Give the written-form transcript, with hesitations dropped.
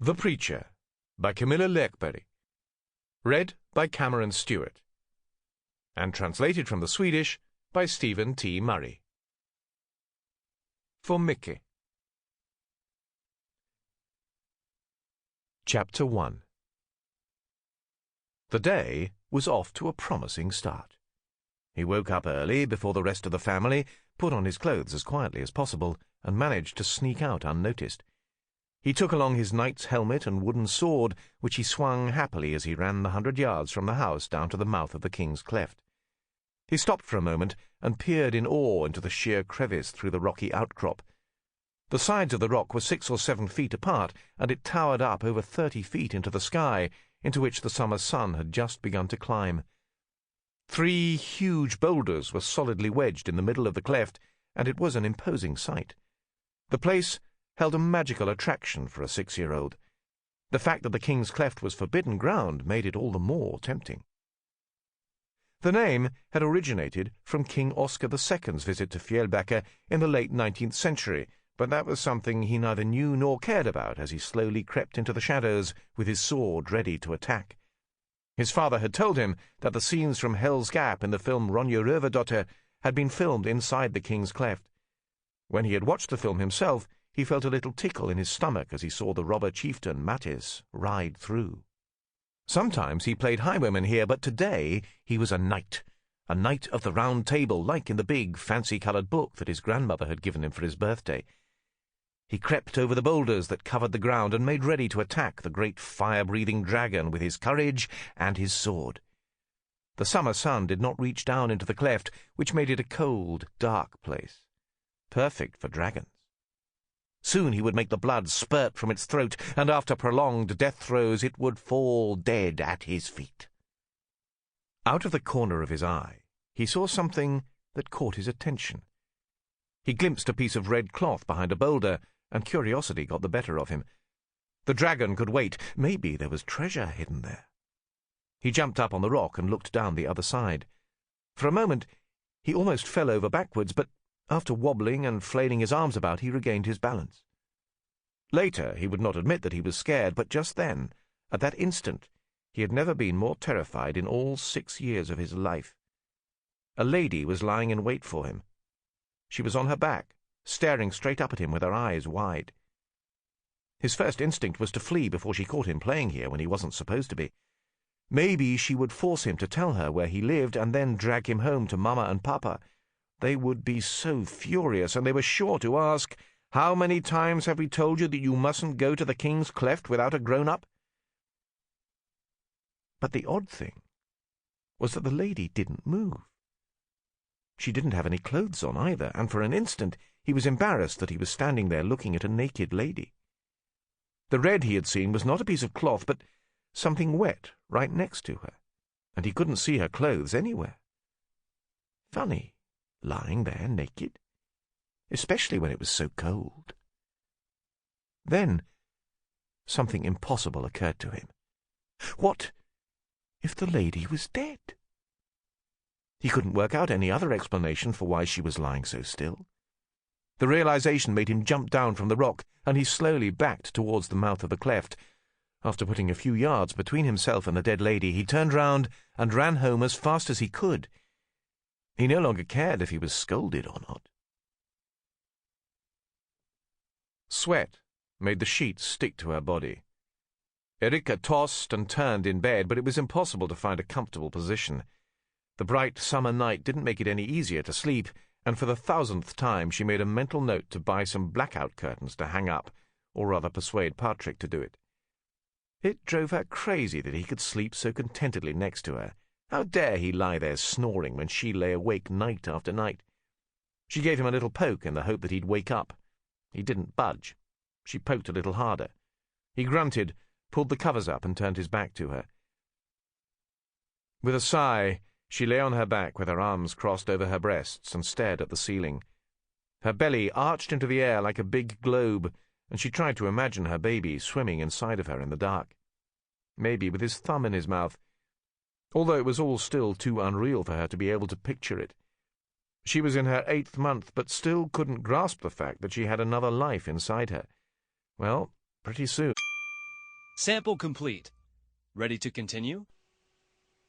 The Preacher by Camilla Läckberg. Read by Cameron Stewart. And translated from the Swedish by Stephen T. Murray. For Mickey. Chapter 1. The day was off to a promising start. He woke up early before the rest of the family, put on his clothes as quietly as possible, and managed to sneak out unnoticed. He took along his knight's helmet and wooden sword, which he swung happily as he ran the 100 yards from the house down to the mouth of the King's Cleft. He stopped for a moment and peered in awe into the sheer crevice through the rocky outcrop. The sides of the rock were 6 or 7 feet apart, and it towered up over 30 feet into the sky, into which the summer sun had just begun to climb. 3 huge boulders were solidly wedged in the middle of the cleft, and it was an imposing sight. The place held a magical attraction for a 6-year-old. The fact that the King's Cleft was forbidden ground made it all the more tempting. The name had originated from King Oscar II's visit to Fjallbacka in the late 19th century, but that was something he neither knew nor cared about as he slowly crept into the shadows with his sword ready to attack. His father had told him that the scenes from Hell's Gap in the film Ronja Rövardotter had been filmed inside the King's Cleft. When he had watched the film himself, he felt a little tickle in his stomach as he saw the robber chieftain, Mattis, ride through. Sometimes he played highwayman here, but today he was a knight of the Round Table, like in the big, fancy-coloured book that his grandmother had given him for his birthday. He crept over the boulders that covered the ground and made ready to attack the great fire-breathing dragon with his courage and his sword. The summer sun did not reach down into the cleft, which made it a cold, dark place, perfect for dragons. Soon he would make the blood spurt from its throat, and after prolonged death throes it would fall dead at his feet. Out of the corner of his eye, he saw something that caught his attention. He glimpsed a piece of red cloth behind a boulder, and curiosity got the better of him. The dragon could wait. Maybe there was treasure hidden there. He jumped up on the rock and looked down the other side. For a moment, he almost fell over backwards, but after wobbling and flailing his arms about, he regained his balance. Later, he would not admit that he was scared, but just then, at that instant, he had never been more terrified in all 6 years of his life. A lady was lying in wait for him. She was on her back, staring straight up at him with her eyes wide. His first instinct was to flee before she caught him playing here when he wasn't supposed to be. Maybe she would force him to tell her where he lived and then drag him home to Mama and Papa. They would be so furious, and they were sure to ask, "How many times have we told you that you mustn't go to the King's Cleft without a grown-up?" But the odd thing was that the lady didn't move. She didn't have any clothes on either, and for an instant he was embarrassed that he was standing there looking at a naked lady. The red he had seen was not a piece of cloth, but something wet right next to her, and he couldn't see her clothes anywhere. Funny, lying there naked, especially when it was so cold. Then something impossible occurred to him. What if the lady was dead? He couldn't work out any other explanation for why she was lying so still. The realization made him jump down from the rock, and he slowly backed towards the mouth of the cleft. After putting a few yards between himself and the dead lady, he turned round and ran home as fast as he could. He no longer cared if he was scolded or not. Sweat made the sheets stick to her body. Erika tossed and turned in bed, but it was impossible to find a comfortable position. The bright summer night didn't make it any easier to sleep, and for the 1000th time she made a mental note to buy some blackout curtains to hang up, or rather persuade Patrik to do it. It drove her crazy that he could sleep so contentedly next to her. How dare he lie there snoring when she lay awake night after night? She gave him a little poke in the hope that he'd wake up. He didn't budge. She poked a little harder. He grunted, pulled the covers up, and turned his back to her. With a sigh, she lay on her back with her arms crossed over her breasts and stared at the ceiling. Her belly arched into the air like a big globe, and she tried to imagine her baby swimming inside of her in the dark. Maybe with his thumb in his mouth, although it was all still too unreal for her to be able to picture it. She was in her 8th month, but still couldn't grasp the fact that she had another life inside her. Well, pretty soon. Sample complete. Ready to continue?